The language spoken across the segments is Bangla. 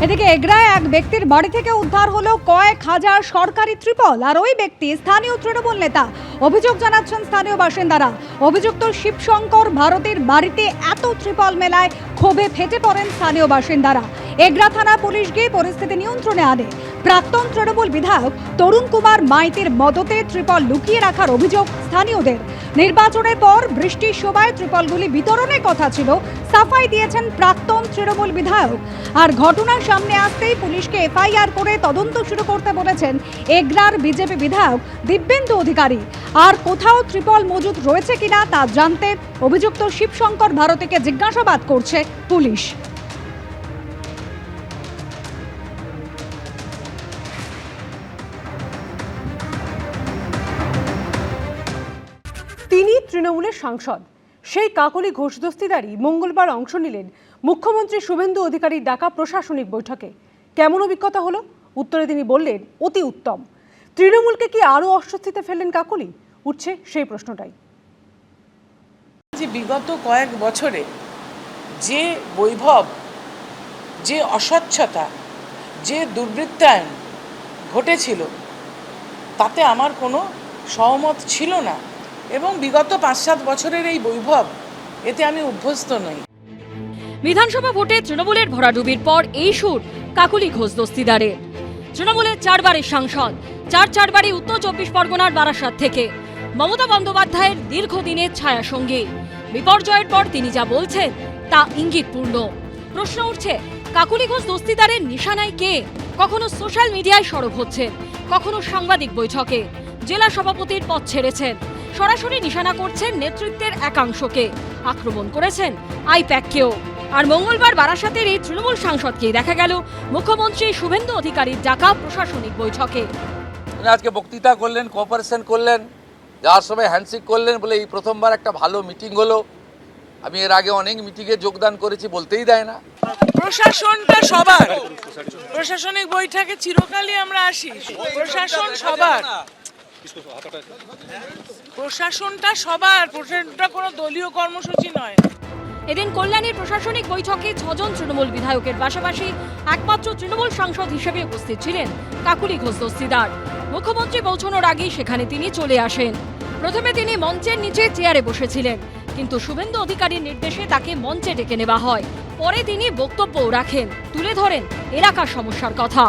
এদিকে এগরায় এক ব্যক্তির বাড়ি থেকে উদ্ধার হলো কয়েক হাজার সরকারি ত্রিপল, আর ওই ব্যক্তি স্থানীয় তৃণমূল নেতা। অভিযোগ জানাচ্ছেন স্থানীয় বাসিন্দারা। অভিযুক্ত শিবশঙ্কর ভারতীর বাড়িতে এত ত্রিপল মেলায় ক্ষোভে ফেটে পড়েন স্থানীয় বাসিন্দারা। এগরা থানা পুলিশ গিয়ে পরিস্থিতি নিয়ন্ত্রণে আনে। প্রাক্তন তৃণমূল বিধায়ক তরুণ কুমার মাইতির মদতে ত্রিপল লুকিয়ে রাখার অভিযোগ স্থানীয়দের। নির্বাচনের পর বৃষ্টির সময় ত্রিপলগুলি বিতরণের কথা ছিল, সাফাই দিয়েছেন প্রাক্তন তৃণমূল বিধায়ক। আর ঘটনার সামনে আসতেই পুলিশকে এফআইআর করে তদন্ত শুরু করতে বলেছেন এগরার বিজেপি বিধায়ক দিব্যেন্দু অধিকারী। আর কোথাও ত্রিপল মজুদ রয়েছে কিনা তা জানতে অভিযুক্ত শিবশঙ্কর ভারতীকে জিজ্ঞাসাবাদ করছে পুলিশ। তিনি তৃণমূলের সাংসদ। সেই কাকলি ঘোষ দস্তিদারই মঙ্গলবার অংশ নিলেন মুখ্যমন্ত্রী শুভেন্দু অধিকারীর ডাকা প্রশাসনিক বৈঠকে। কেমন অভিজ্ঞতা হলো? উত্তরে তিনি বললেন, অতি উত্তম। তৃণমূলকে কি আরও অস্বস্তিতে ফেললেন কাকলি? উঠছে সেই প্রশ্নটাই। যে বিগত কয়েক বছরে যে বৈভব, যে অস্বচ্ছতা, যে দুর্বৃত্তায়ন ঘটেছিল, তাতে আমার কোনো সহমত ছিল না, এবং বিগত ৫-৭ বছরের এই বৈভব, এতে আমি অভ্যস্ত নই। বিধানসভা ভোটে তৃণমূলের ভরাডুবির পর এই সুর কাকলি ঘোষ দস্তিদারের। তৃণমূলের 4 বারের সাংসদ, চারবারই উত্তর 24 পরগনার বারাসাত থেকে। মমতা বন্দ্যোপাধ্যায়ের দীর্ঘদিনের ছায়া সঙ্গী। বিপর্যয়ের পর তিনি যা বলছেন তা ইঙ্গিতপূর্ণ। প্রশ্ন উঠছে, কাকলি ঘোষ দস্তিদারের নিশানায় কে? কখনো সোশ্যাল মিডিয়ায় সরব হচ্ছেন, কখনো সাংবাদিক বৈঠকে। জেলা সভাপতির পদ ছেড়েছেন, সরাসরি নিশানা করছেন নেতৃত্বের একাংশকে। আক্রমণ করেছেন আইপ্যাককেও। আর মঙ্গলবার বারাসাতের এই তৃণমূল সাংসদকে দেখা গেল মুখ্যমন্ত্রী শুভেন্দু অধিকারীর ডাকা প্রশাসনিক বৈঠকে। আজকে বক্তৃতা করলেন, কোঅপারেশন করলেন, যার সময় হ্যান্ডশেক করলেন, বলে এই প্রথমবার একটা ভালো মিটিং হলো। আমি এর আগে অনেক মিটিংয়ে যোগদান করেছি, বলতেই দেয় না। প্রশাসনটা সবার, প্রশাসনিক বৈঠকে চিরকালই আমরা আসি। প্রশাসন সবার, প্রশাসনটা সবার, প্রশাসনটা কোনো দলীয় কর্মসূচি নয়। এদিন কল্যাণীর প্রশাসনিক বৈঠকে 6 জন তৃণমূল বিধায়কের পাশাপাশি একমাত্র তৃণমূল সাংসদ হিসেবে উপস্থিত ছিলেন কাকলি ঘোষ দস্তিদার। মুখ্যমন্ত্রী পৌঁছানোর আগেই সেখানে তিনি চলে আসেন। প্রথমে তিনি মঞ্চের নিচে চেয়ারে বসেছিলেন, কিন্তু শুভেন্দু অধিকারীর নির্দেশে তাকে মঞ্চে ডেকে নেওয়া হয়। পরে তিনি বক্তব্যও রাখেন, তুলে ধরেন এলাকার সমস্যার কথা।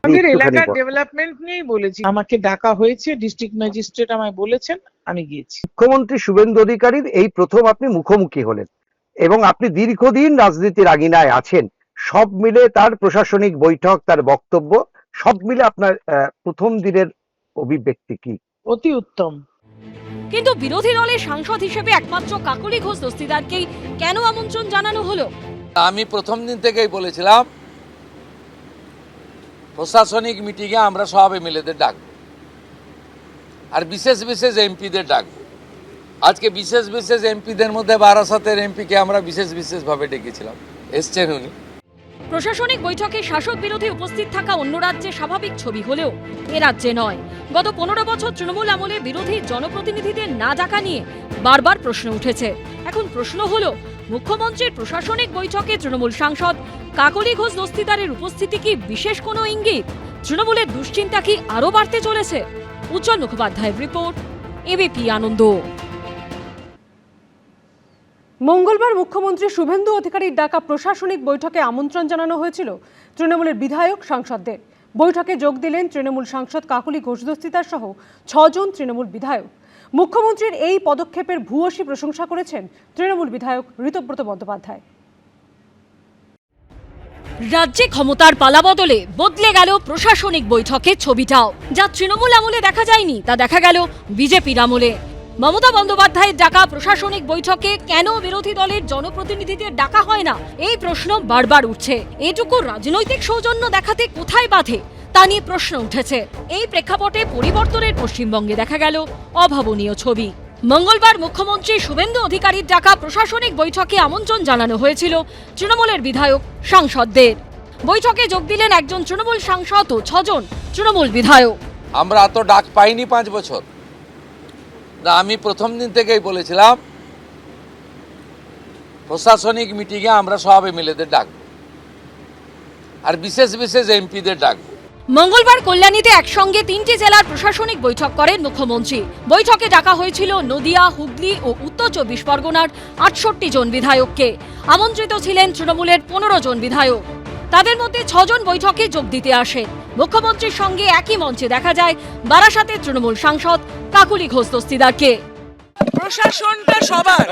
আমাদের এলাকার ডেভেলপমেন্ট নিয়েই বলেছি। আমাকে ডাকা হয়েছে, ডিস্ট্রিক্ট ম্যাজিস্ট্রেট আমায় বলেছেন, আমি গিয়েছি। মুখ্যমন্ত্রী শুভেন্দু অধিকারীর এই প্রথম আপনি মুখোমুখি হলেন, এবং আপনি দীর্ঘদিন রাজনীতির আগিনায় আছেন। সব মিলে তার প্রশাসনিক বৈঠক, তার বক্তব্য, সব মিলে আপনার প্রথম দিনের অভিব্যক্তি কি? অতি উত্তম। কিন্তু বিরোধী দলের সাংসদ হিসেবে একমাত্র কাকলি ঘোষ দস্তিদারকেই কেন আমন্ত্রণ জানানো হলো? আমি প্রথম দিন থেকেই বলেছিলাম, প্রশাসনিক মিটিংয়ে আমরা সব এমএলএদের ডাকবো, আর বিশেষ বিশেষ এমপিদের ডাকবো। আজকে বিশেষ বিশেষ এমপিদের মধ্যে বারাসাতের এমপিকে আমরা বিশেষভাবে ডেকেছিলাম, এসছেন উনি। প্রশাসনিক বৈঠকে শাসক বিরোধী উপস্থিত থাকা অন্য রাজ্যে স্বাভাবিক ছবি হলেও এ রাজ্যে নয়। গত 15 বছর তৃণমূল আমলে বিরোধী জনপ্রতিনিধিদের না ডাকা নিয়ে বারবার প্রশ্ন উঠেছে। এখন প্রশ্ন হলো, মুখ্যমন্ত্রীর প্রশাসনিক বৈঠকে তৃণমূল সাংসদ কাকলি ঘোষ দস্তিদারের উপস্থিতি কি বিশেষ কোনো ইঙ্গিত? তৃণমূলের দুশ্চিন্তা কি আরও বাড়তে চলেছে? উজ্জ্বল মুখোপাধ্যায়ের রিপোর্ট, এবিপি আনন্দ। মঙ্গলবার মুখ্যমন্ত্রী শুভেন্দু অধিকারীর ডাকা প্রশাসনিক বৈঠকে আমন্ত্রণ জানানো হয়েছিল তৃণমূলের বিধায়ক সাংসদদের। বৈঠকে যোগ দিলেন তৃণমূল সাংসদ কাকলি ঘোষ দস্তিদার সহ 6 জন তৃণমূল বিধায়ক। মুখ্যমন্ত্রীর এই পদক্ষেপের ভূয়সী প্রশংসা করেছেন তৃণমূল বিধায়ক ঋতব্রত বন্দ্যোপাধ্যায়। রাজ্যে ক্ষমতার পালাবদলে বদলে গেল প্রশাসনিক বৈঠকের ছবিটাও। যা তৃণমূল আমলে দেখা যায়নি, তা দেখা গেল বিজেপির আমলে। মমতা বন্দ্যোপাধ্যায়ের ডাকা প্রশাসনিক বৈঠকে কেন বিরোধী দলের জনপ্রতিনিধিদের ডাকা হয় না, এই প্রশ্ন বারবার উঠছে। এটুকু রাজনৈতিক সৌজন্য দেখাতে কোথায় বাধে, তা নিয়ে প্রশ্ন উঠেছে। এই প্রেক্ষাপটে পরিবর্তনের পশ্চিমবঙ্গে দেখা গেল অভাবনীয় ছবি। মঙ্গলবার মুখ্যমন্ত্রী শুভেন্দু অধিকারীর ডাকা প্রশাসনিক বৈঠকে আমন্ত্রণ জানানো হয়েছিল তৃণমূলের বিধায়ক সাংসদদের। বৈঠকে যোগ দিলেন একজন তৃণমূল সাংসদ ও 6 জন তৃণমূল বিধায়ক। আমরা এত ডাক পাইনি 5 বছর। আমি প্রথম দিন থেকেই বলেছিলাম, প্রশাসনিক মিটিংয়ে আমরা সব এমএলএদের ডাকবো, আর বিশেষ বিশেষ এমপিদের ডাকবো। মঙ্গলবার কল্যাণীতে একসঙ্গে 3টি জেলার প্রশাসনিক বৈঠক করেন মুখ্যমন্ত্রী। বৈঠকে ডাকা হয়েছিল নদিয়া, হুগলি ও উত্তর 24 পরগনার 68 জন বিধায়ককে। আমন্ত্রিত ছিলেন তৃণমূলের 15 জন বিধায়ক। তাদের মধ্যে 6 জন বৈঠকে যোগ দিতে আসেন। মুখ্যমন্ত্রীর সঙ্গে একই মঞ্চে দেখা যায় বারাসাতের তৃণমূল সাংসদ কাকুলি ঘোষ দস্তিদারকে। প্রশাসনটা সবার,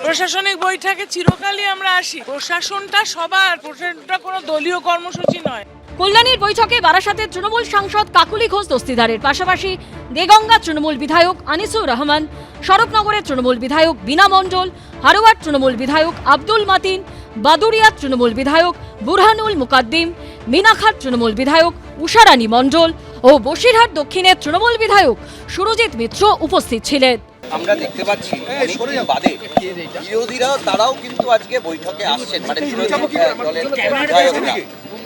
প্রশাসনিক বৈঠকে চিরকালই আমরা আসি। প্রশাসনটা সবার, প্রশাসনটা কোনো দলীয় কর্মসূচি নয়। কল্যাণীর বৈঠকে বারাসাতের তৃণমূল সাংসদ কাকুলি ঘোষ দস্তিদারের পাশাপাশি দেগঙ্গা তৃণমূল বিধায়ক আনিসুর রহমান, স্বরূপনগরের তৃণমূল বিধায়ক বীণা মণ্ডল, হারোয়ার তৃণমূল বিধায়ক আব্দুল মাতিন, বাদুড়িয়ার তৃণমূল বিধায়ক বুরহানুল মুকাদ্দিম, মিনাখার তৃণমূল বিধায়ক উষারানী মণ্ডল ও বসিরহাট দক্ষিণের তৃণমূল বিধায়ক সুরজিৎ মিত্র উপস্থিত ছিলেন। আমরা দেখতে পাচ্ছি অনেকদিন বাদে বিরোধীরা তারাও কিন্তু আজকে বৈঠকে আসছেন, মানে বিরোধী দলের বিধায়করা।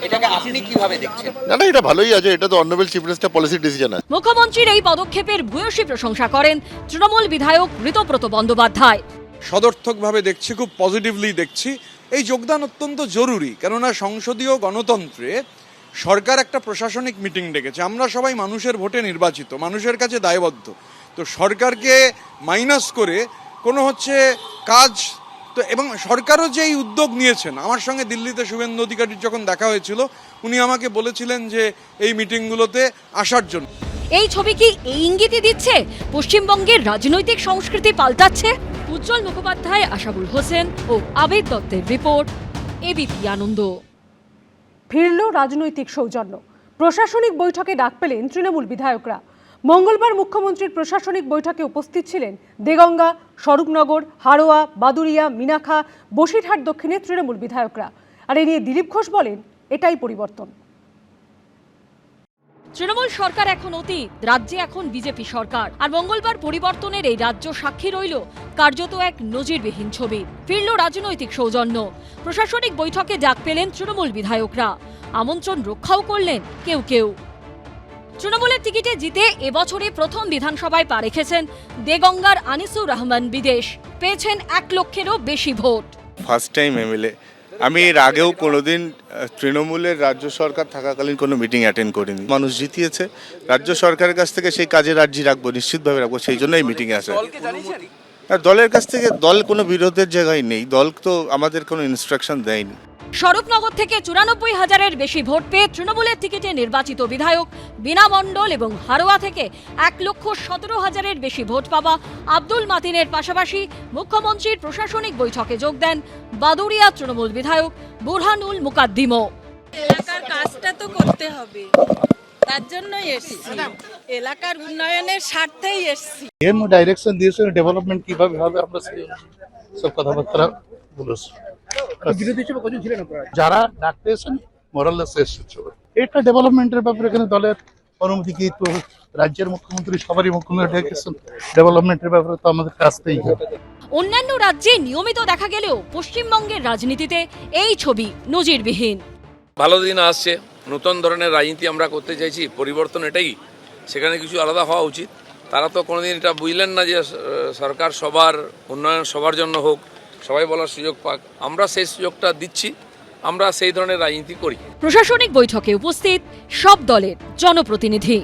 এটাকে আপনি কিভাবে দেখছেন? না, এটা ভালোই আছে, এটা তো honourable chief minister policy decision আছে। মুখ্যমন্ত্রীর এই পদক্ষেপের ভূয়সী প্রশংসা করেন তৃণমূল বিধায়ক ঋতব্রত বন্দ্যোপাধ্যায়। সদর্থকভাবে দেখছি, খুব পজিটিভলি দেখছি। এই যোগদান অত্যন্ত জরুরি, কেননা সংসদীয় গণতন্ত্রে সরকার একটা প্রশাসনিক মিটিং ডেকেছে। আমরা সবাই মানুষের ভোটে নির্বাচিত, মানুষের কাছে দায়বদ্ধ। তো সরকারকে মাইনাস করে কোনো কাজ তো, এবং সরকারও যে এই উদ্যোগ নিয়েছেন, আমার সঙ্গে দিল্লিতে শুভেন্দু অধিকারীর যখন দেখা হয়েছিল, উনি আমাকে বলেছিলেন যে এই মিটিংগুলোতে আসার জন্য। এই ছবি কি এই ইঙ্গিতই দিচ্ছে পশ্চিমবঙ্গের রাজনৈতিক সংস্কৃতি পাল্টাচ্ছে? উজ্জ্বল মুখোপাধ্যায়, আশাবুল হোসেন ও আবেদ দত্তের রিপোর্ট, এবিপি আনন্দ। ফিরল রাজনৈতিক সৌজন্য। প্রশাসনিক বৈঠকে ডাক পেলেন তৃণমূল বিধায়করা। মঙ্গলবার মুখ্যমন্ত্রীর প্রশাসনিক বৈঠকে উপস্থিত ছিলেন দেগঙ্গা, স্বরূপনগর, হারোয়া, বাদুড়িয়া, মিনাখা, বসিরহাট দক্ষিণের তৃণমূল বিধায়করা। আর এ নিয়ে দিলীপ ঘোষ বলেন, এটাই পরিবর্তন। তৃণমূল সরকার এখন অতীত, রাজ্যে এখন বিজেপি সরকার। আর মঙ্গলবার পরিবর্তনের এই রাজ্য সাক্ষী রইল কার্যত এক নজিরবিহীন ছবি। ফিরল রাজনৈতিক সৌজন্য। প্রশাসনিক বৈঠকে ডাক পেলেন তৃণমূল বিধায়করা। আমন্ত্রণ রক্ষাও করলেন কেউ কেউ। তৃণমূলের টিকিটে জিতে এবছরে প্রথম বিধানসভায় পা রেখেছেন দেগঙ্গার আনিসুর রহমান বিদেশ। পেয়েছেন 1 লক্ষেরও বেশি ভোট। First time MLA. আমি এর আগেও কোনোদিন তৃণমূলের রাজ্য সরকার থাকাকালীন কোনো মিটিং অ্যাটেন্ড করিনি। মানুষ জিতিয়েছে, রাজ্য সরকারের কাছ থেকে সেই কাজের আর্জি রাখবো, নিশ্চিতভাবে রাখবো, সেই জন্য এই মিটিংয়ে আসে। দলের কাছ থেকে, দল কোনো বিরোধের জায়গায় নেই, দল তো আমাদের কোনো ইনস্ট্রাকশন দেয়নি। স্বরূপনগর থেকে 94,000-এর বেশি ভোট পেয়ে তৃণমূলের টিকিটে নির্বাচিত বিধায়ক বীণা মণ্ডল এবং হারোয়া থেকে 1,17,000-এর বেশি ভোট পাওয়া আব্দুল মাতিনের পাশাপাশি মুখ্যমন্ত্রীর প্রশাসনিক বৈঠকে যোগ দেন বাদুড়িয়া তৃণমূল বিধায়ক বুরহানুল মুকাদ্দিমও। এলাকার কাজটা তো করতে হবে, তার জন্যই এসেছি, এলাকার উন্নয়নের স্বার্থেই এসেছি। এর ডাইরেকশন দিয়েছে, ডেভেলপমেন্ট কিভাবে হবে আমরা সব কথাবার্তা বলেছি। বিরোধী হিসেবে কজন ছিলেন আপনারা? যারা ডাকতে এসেছেন মোরাললেস এসেছে। এটা ডেভেলপমেন্টের ব্যাপারে এখানে দলের অনুমতি কি, তো রাজ্যের মুখ্যমন্ত্রী সবারই মুখ্যমন্ত্রী ডেকেছেন, ডেভেলপমেন্টের ব্যাপারে তো আমাদের আসতেই হবে। অন্যান্য রাজ্যে নিয়মিত দেখা গেলেও পশ্চিমবঙ্গের রাজনীতিতে এই ছবি নজিরবিহীন। ভালো দিন আসছে, নতুন ধরনের রাজনীতি আমরা করতে চাইছি, পরিবর্তন এটাই। সেখানে কিছু আলাদা হওয়া উচিত। তারা তো কোনোদিন এটা বুঝলেন না যে সরকার সবার উন্নয়ন সবার জন্য হোক, সবাই বলার সুযোগ পাক। আমরা সেই সুযোগটা দিচ্ছি, আমরা সেই ধরনের রাজনীতি করি। প্রশাসনিক বৈঠকে উপস্থিত সব দলের জনপ্রতিনিধি।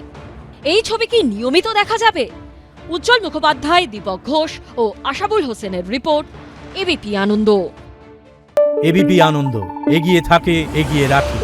এই ছবি কি নিয়মিত দেখা যাবে? উজ্জ্বল মুখোপাধ্যায়, দীপক ঘোষ ও আশাবুল হোসেনের রিপোর্ট, এবিপি আনন্দ। এবিপি আনন্দ, এগিয়ে থাকে, এগিয়ে রাখে।